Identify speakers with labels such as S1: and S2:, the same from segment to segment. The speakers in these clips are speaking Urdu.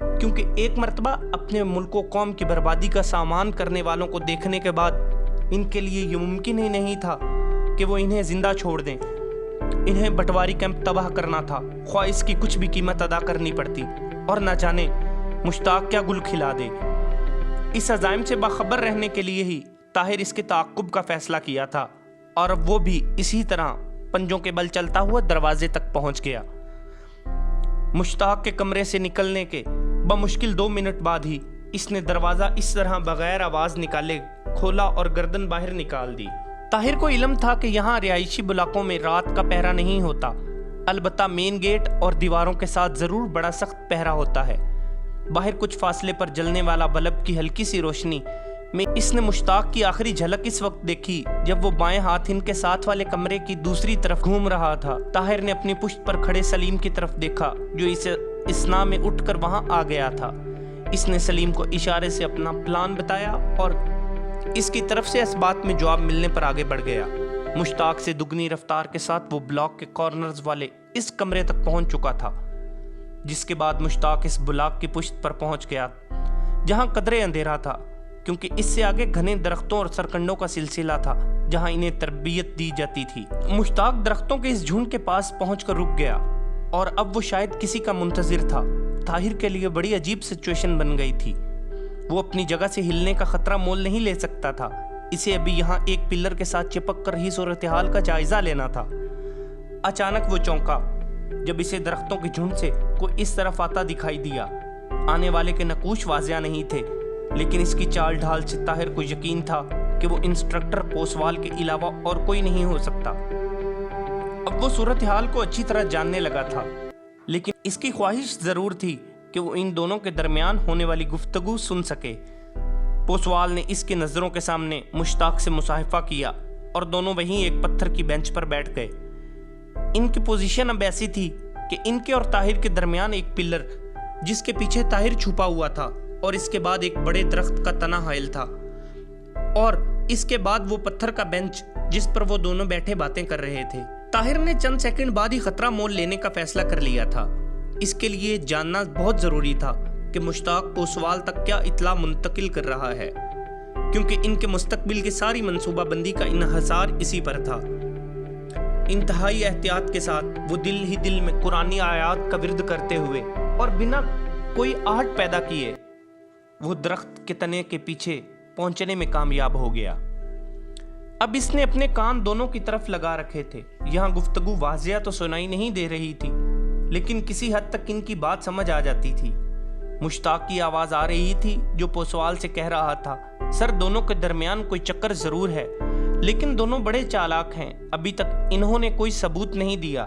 S1: کیونکہ ایک مرتبہ اپنے ملک و قوم کی بربادی کا سامان کرنے والوں کو دیکھنے کے بعد ان کے لیے یہ ممکن ہی نہیں تھا کہ وہ انہیں زندہ چھوڑ دیں۔ انہیں بٹواری کیمپ تباہ کرنا تھا، خواہ اس کی کچھ بھی قیمت ادا کرنی پڑتی، اور نہ جانے مشتاق کیا گل کھلا دے۔ اس عزائم سے باخبر رہنے کے لیے ہی طاہر اس کے تعاقب کا فیصلہ کیا تھا، اور اب وہ بھی اسی طرح پنجوں کے بل چلتا ہوا دروازے تک پہنچ گیا۔ مشتاق کے کمرے سے نکلنے کے بمشکل 2 منٹ بعد ہی اس نے دروازہ اس طرح بغیر آواز نکالے کھولا اور گردن باہر نکال دی۔ طاہر کو علم تھا کہ یہاں رہائشی بلاکوں میں رات کا پہرا نہیں ہوتا، البتہ مین گیٹ اور دیواروں کے ساتھ ضرور بڑا سخت پہرا ہوتا ہے۔ باہر کچھ فاصلے پر جلنے والا بلب کی ہلکی سی روشنی میں اس نے مشتاق کی آخری جھلک اس وقت دیکھی جب وہ بائیں ہاتھ ان کے ساتھ والے کمرے کی دوسری طرف گھوم رہا تھا۔ طاہر نے اپنی پشت پر کھڑے سلیم کی طرف دیکھا جو اسے اسنا میں اٹھ کر وہاں آ گیا تھا۔ اس نے سلیم کو اشارے سے اپنا پلان بتایا اور اس کی طرف سے اس بات میں جواب ملنے پر آگے بڑھ گیا۔ مشتاق سے دگنی رفتار کے ساتھ وہ بلاک کے کارنرز والے اس کمرے تک پہنچ چکا تھا، جس کے بعد مشتاق اس بلاک کی پشت پر پہنچ گیا جہاں قدرے اندھیرا تھا، کیونکہ اس سے آگے گھنے درختوں اور سرکنڈوں کا سلسلہ تھا جہاں انہیں تربیت دی جاتی تھی۔ مشتاق درختوں کے اس جھنڈ کے پاس پہنچ کر رک گیا، اور اب وہ شاید کسی کا منتظر تھا۔ طاہر کے لیے بڑی عجیب سچویشن بن گئی تھی۔ وہ اپنی جگہ سے ہلنے کا خطرہ مول نہیں لے سکتا تھا، اسے ابھی یہاں ایک پلر کے ساتھ چپک کر ہی صورتحال کا جائزہ لینا تھا۔ اچانک وہ چونکا جب اسے درختوں کے جھنڈ سے کوئی اس طرف آتا دکھائی دیا۔ آنے والے کے نقوش واضح نہیں تھے، لیکن اس کی چال ڈھال سے طاہر کو یقین تھا کہ وہ انسٹرکٹر پوسوال کے علاوہ اور کوئی نہیں ہو سکتا۔ اب وہ صورتحال کو اچھی طرح جاننے لگا تھا، لیکن اس کی خواہش ضرور تھی کہ وہ ان دونوں کے درمیان ہونے والی گفتگو سن سکے۔ پوسوال نے اس کے نظروں کے سامنے مشتاق سے مصافحہ کیا اور دونوں وہیں ایک پتھر کی بینچ پر بیٹھ گئے۔ ان کی پوزیشن اب ایسی تھی کہ ان کے اور طاہر کے درمیان ایک پلر جس کے پیچھے طاہر چھپا ہوا تھا، اور اس کے بعد ایک بڑے درخت کا تنا حائل تھا، اور اس کے بعد وہ پتھر کا بینچ جس پر وہ دونوں بیٹھے باتیں کر رہے تھے۔ طاہر نے چند سیکنڈ بعد ہی خطرہ مول لینے کا فیصلہ کر لیا تھا۔ اس کے لیے جاننا بہت ضروری تھا کہ مشتاق پوسوال تک کیا اطلاع منتقل کر رہا ہے، کیونکہ ان کے مستقبل کی ساری منصوبہ بندی کا انحصار اسی پر تھا۔ انتہائی احتیاط کے ساتھ وہ دل ہی دل میں قرآنی آیات کا ورد کرتے ہوئے اور بنا کوئی آہٹ پیدا کیے وہ درخت کے تنے کے پیچھے پہنچنے میں کامیاب ہو گیا۔ اب اس نے اپنے کان دونوں کی طرف لگا رکھے تھے۔ یہاں گفتگو واضح تو سنائی نہیں دے رہی تھی، لیکن کسی حد تک ان کی بات سمجھ آ جاتی تھی۔ مشتاق کی آواز آ رہی تھی جو پوسوال سے کہہ رہا تھا، سر دونوں کے درمیان کوئی چکر ضرور ہے، لیکن دونوں بڑے چالاک ہیں، ابھی تک انہوں نے کوئی ثبوت نہیں دیا۔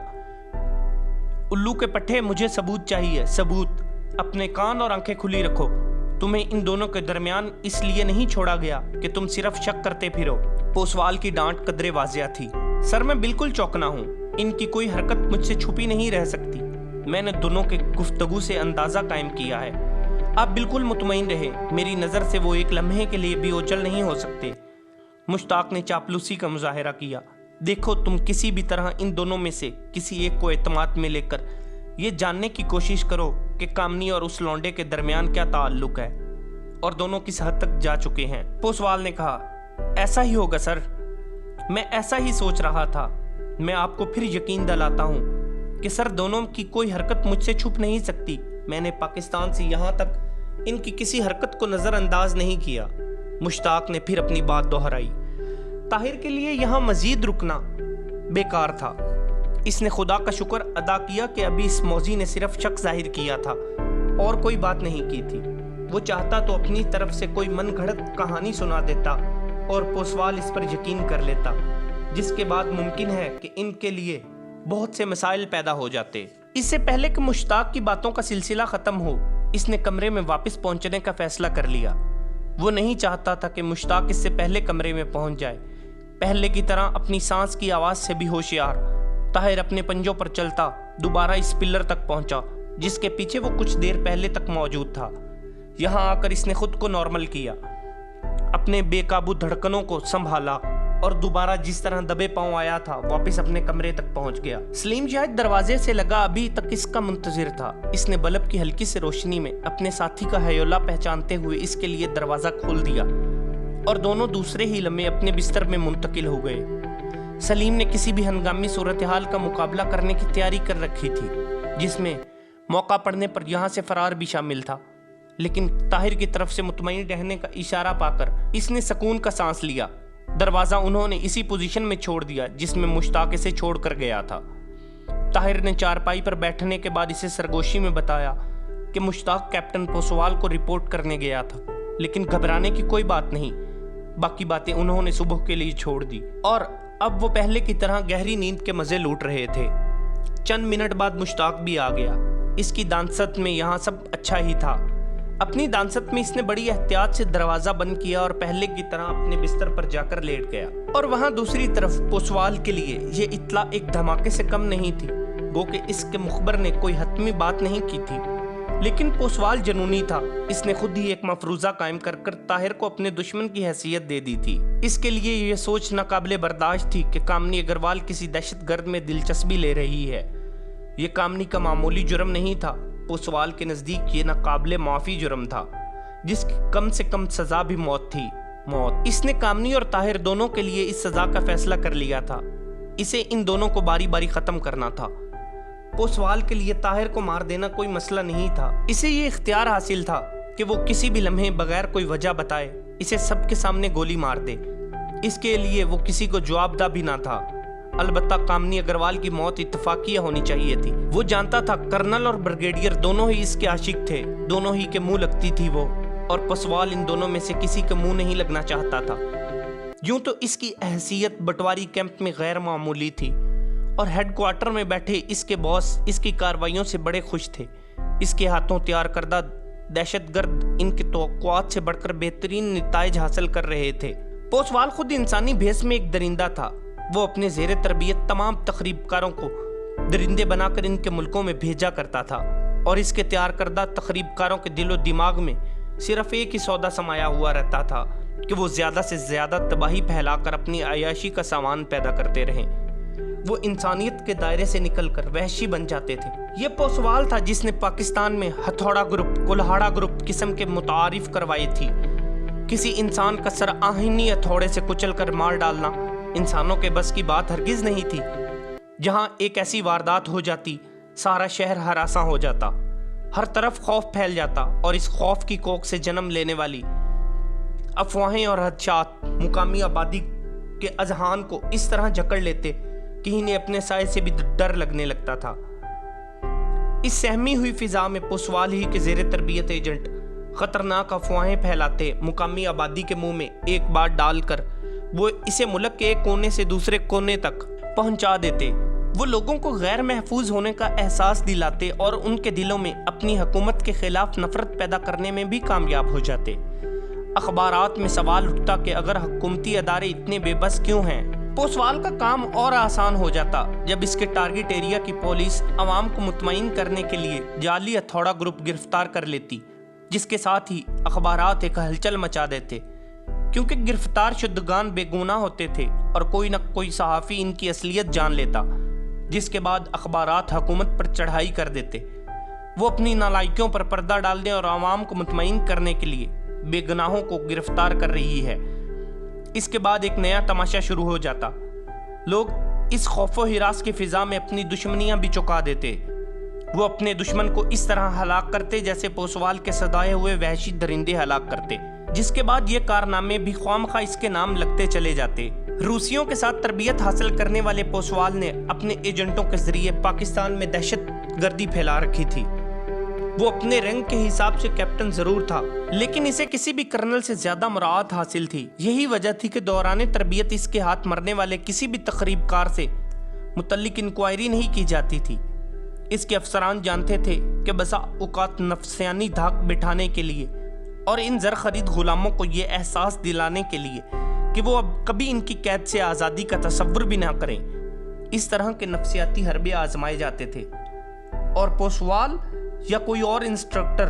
S1: الو کے پٹھے، مجھے ثبوت چاہیے، ثبوت۔ اپنے کان اور آنکھیں کھلی رکھو، تمہیں ان دونوں کے درمیان اس لیے نہیں چھوڑا گیا کہ تم صرف شک کرتے پھرو۔ پوسوال کی ڈانٹ قدرے واضح تھی۔ سر میں بالکل چوکنا ہوں، ان کی کوئی حرکت مجھ سے چھپی نہیں رہ سکتی، میں نے دونوں کے گفتگو سے اندازہ قائم کیا ہے۔ آپ بالکل مطمئن رہے، میری نظر سے وہ ایک لمحے کے لیے بھی اوجھل نہیں ہو سکتے۔ مشتاق نے چاپلوسی کا مظاہرہ کیا۔ دیکھو، تم کسی بھی طرح ان دونوں میں سے کسی ایک کو اعتماد میں لے کر یہ جاننے کی کوشش کرو کہ کامنی اور اس لونڈے کے درمیان کیا تعلق ہے، اور دونوں کس حد تک جا چکے ہیں۔ پوسوال نے کہا، ایسا ہی ہوگا سر، میں ایسا ہی سوچ رہا تھا۔ میں آپ کو پھر یقین دلاتا ہوں کہ سر دونوں کی کوئی حرکت مجھ سے چھپ نہیں سکتی۔ میں نے پاکستان سے یہاں تک ان کی کسی حرکت کو نظر انداز نہیں کیا۔ مشتاق نے پھر اپنی بات دہرائی۔ طاہر کے لیے یہاں مزید رکنا بیکار تھا۔ اس نے خدا کا شکر ادا کیا کہ ابھی اس موذی نے صرف شک ظاہر کیا تھا اور کوئی بات نہیں کی تھی۔ وہ چاہتا تو اپنی طرف سے کوئی من گھڑت کہانی سنا دیتا اور پوسوال اس پر یقین کر لیتا، جس کے بعد ممکن ہے کہ ان کے لیے بہت سے مسائل پیدا ہو جاتے۔ اس سے پہلے کہ مشتاق کی باتوں کا سلسلہ ختم ہو، اس نے کمرے میں واپس پہنچنے کا فیصلہ کر لیا۔ وہ نہیں چاہتا تھا کہ مشتاق اس سے پہلے کمرے میں پہنچ جائے۔ پہلے کی طرح اپنی سانس کی آواز سے بھی ہوشیار، طاہر اپنے پنجوں پر چلتا دوبارہ اس پلر تک پہنچا جس کے پیچھے وہ کچھ دیر پہلے تک موجود تھا۔ یہاں آ کر اس نے خود کو نارمل کیا، اپنے بے قابو دھڑکنوں کو سنبھالا اور دوبارہ جس طرح دبے پاؤں آیا تھا واپس اپنے کمرے تک پہنچ گیا۔ سلیم شاید دروازے سے لگا ابھی تک اس کا منتظر تھا۔ اس نے بلب کی ہلکی سے روشنی میں اپنے ساتھی کا ہیولہ پہچانتے ہوئے اس کے لیے دروازہ کھول دیا اور دونوں دوسرے ہی لمحے اپنے بستر میں منتقل ہو گئے۔ سلیم نے کسی بھی ہنگامی صورتحال کا مقابلہ کرنے کی تیاری کر رکھی تھی، جس میں موقع پڑنے پر یہاں سے فرار بھی شامل تھا، لیکن طاہر کی طرف سے مطمئن رہنے کا اشارہ پا کر اس نے سکون کا سانس لیا۔ دروازہ انہوں نے اسی پوزیشن میں چھوڑ دیا جس میں مشتاق اسے چھوڑ کر گیا تھا۔ طاہر نے چارپائی پر بیٹھنے کے بعد اسے سرگوشی میں بتایا کہ مشتاق کیپٹن پوسوال کو رپورٹ کرنے گیا تھا، لیکن گھبرانے کی کوئی بات نہیں، باقی باتیں انہوں نے صبح کے لیے چھوڑ دی اور اب وہ پہلے کی طرح گہری نیند کے مزے لوٹ رہے تھے۔ چند منٹ بعد مشتاق بھی آ گیا۔ اس کی دانست میں یہاں سب اچھا ہی تھا۔ اپنی دانست میں اس نے بڑی احتیاط سے دروازہ بند کیا اور پہلے کی طرح اپنے بستر پر جا کر لیٹ گیا۔ اور وہاں دوسری طرف پوسوال کے لیے یہ اطلاع ایک دھماکے سے کم نہیں تھی، گو کہ اس کے مخبر نے کوئی حتمی بات نہیں کی تھی، لیکن پوسوال جنونی تھا۔ اس نے خود ہی ایک مفروضہ قائم کر طاہر کو اپنے دشمن کی حیثیت دے دی تھی۔ اس کے لیے یہ سوچ ناقابل برداشت تھی کہ کامنی اگروال کسی دہشت گرد میں دلچسپی لے رہی ہے۔ یہ کامنی کا معمولی جرم نہیں تھا، پوسوال کے نزدیک یہ ناقابل معافی جرم تھا، جس کی کم سے کم سزا بھی موت تھی۔ موت۔ اس نے کامنی اور طاہر دونوں کے لیے اس سزا کا فیصلہ کر لیا تھا۔ اسے ان دونوں کو باری باری ختم کرنا تھا۔ پوسوال کے لیے طاہر کو مار دینا کوئی مسئلہ نہیں تھا۔ اسے یہ اختیار حاصل تھا کہ وہ کسی بھی لمحے بغیر کوئی وجہ بتائے اسے سب کے سامنے گولی مار دے۔ اس کے لیے وہ کسی کو جواب دہ بھی نہ تھا۔ البتہ کامنی اگروال کی موت اتفاقیہ ہونی چاہیے تھی۔ وہ جانتا تھا کرنل اور بریگیڈیئر دونوں ہی اس کے عاشق تھے، دونوں ہی کے منہ لگتی تھی وہ، اور پوسوال ان دونوں میں سے کسی کے منہ نہیں لگنا چاہتا تھا۔ یوں تو اس کی حیثیت بٹواری کیمپ میں غیر معمولی تھی اور ہیڈ کوارٹر میں بیٹھے اس کے باس اس کی کارروائیوں سے بڑے خوش تھے۔ اس کے ہاتھوں تیار کردہ دہشت گرد ان کے توقعات سے بڑھ کر بہترین نتائج حاصل کر رہے تھے۔ پوسوال خود انسانی بھیس میں ایک درندہ تھا۔ وہ اپنے زیر تربیت تمام تخریب کاروں کو درندے بنا کر ان کے ملکوں میں بھیجا کرتا تھا، اور اس کے تیار کردہ تخریب کاروں کے دل و دماغ میں صرف ایک ہی سودا سمایا ہوا رہتا تھا کہ وہ زیادہ سے زیادہ تباہی پھیلا کر اپنی عیاشی کا سامان پیدا کرتے رہیں۔ وہ انسانیت کے دائرے سے نکل کر وحشی بن جاتے تھے۔ یہ پوسوال تھا جس نے پاکستان میں ہتھوڑا گروپ، کلہاڑا گروپ قسم کے متعارف کروائی تھی۔ کسی انسان کا سر آہنی ہتھوڑے سے کچل کر مار ڈالنا انسانوں کے بس کی بات ہرگز نہیں تھی۔ جہاں ایک ایسی واردات ہو جاتی، سارا شہر ہراساں ہو جاتا، ہر طرف خوف پھیل جاتا، اور اس خوف کی کوکھ سے جنم لینے والی افواہیں اور خدشات مقامی آبادی کے اذہان کو اس طرح جکڑ لیتے کہ انہیں اپنے سائے سے بھی ڈر لگنے لگتا تھا۔ اس سہمی ہوئی فضا میں پوسوال ہی کے زیر تربیت ایجنٹ خطرناک افواہیں پھیلاتے مقامی آبادی کے منہ میں ایک بات ڈال کر وہ اسے ملک کے ایک کونے سے دوسرے کونے تک پہنچا دیتے۔ وہ لوگوں کو غیر محفوظ ہونے کا احساس دلاتے اور ان کے دلوں میں اپنی حکومت کے خلاف نفرت پیدا کرنے میں بھی کامیاب ہو جاتے۔ اخبارات میں سوال اٹھتا کہ اگر حکومتی ادارے اتنے بے بس کیوں ہیں؟ پوسوال کا کام اور آسان ہو جاتا جب اس کے ٹارگٹ ایریا کی پولیس عوام کو مطمئن کرنے کے لیے جعلی ہتھوڑا گروپ گرفتار کر لیتی، جس کے ساتھ ہی اخبارات ایک ہلچل مچا دیتے، کیونکہ گرفتار شدگان بے گناہ ہوتے تھے اور کوئی نہ کوئی صحافی ان کی اصلیت جان لیتا، جس کے بعد اخبارات حکومت پر چڑھائی کر دیتے۔ وہ اپنی نالائکیوں پر پردہ ڈالنے اور عوام کو مطمئن کرنے کے لیے بے گناہوں کو گرفتار کر رہی ہے۔ اس کے بعد ایک نیا تماشا شروع ہو جاتا۔ لوگ اس خوف و ہراس کی فضا میں اپنی دشمنیاں بھی چکا دیتے۔ وہ اپنے دشمن کو اس طرح ہلاک کرتے جیسے پوسوال کے سدائے ہوئے وحشی درندے ہلاک کرتے، جس کے بعد یہ کارنامے بھی خواہ اس کے نام لگتے چلے جاتے۔ روسیوں کے ساتھ تربیت حاصل کرنے والے پوسوال نے اپنے ایجنٹوں کے ذریعے پاکستان میں دہشت گردی پھیلا رکھی تھی۔ وہ اپنے رینک کے حساب سے کیپٹن ضرور تھا، لیکن اسے کسی بھی کرنل سے زیادہ مراعات حاصل تھی۔ یہی وجہ تھی کہ دوران تربیت اس کے ہاتھ مرنے والے کسی بھی تخریب کار سے متعلق انکوائری نہیں کی جاتی تھی۔ اس کے افسران جانتے تھے کہ بسا اوقات نفسیانی دھاک بٹھانے کے لیے اور ان زر خرید غلاموں کو یہ احساس دلانے کے لیے کہ وہ اب کبھی ان کی قید سے آزادی کا تصور بھی نہ کریں، اس طرح کے نفسیاتی حربے آزمائے جاتے تھے، اور پوسوال یا کوئی اور انسٹرکٹر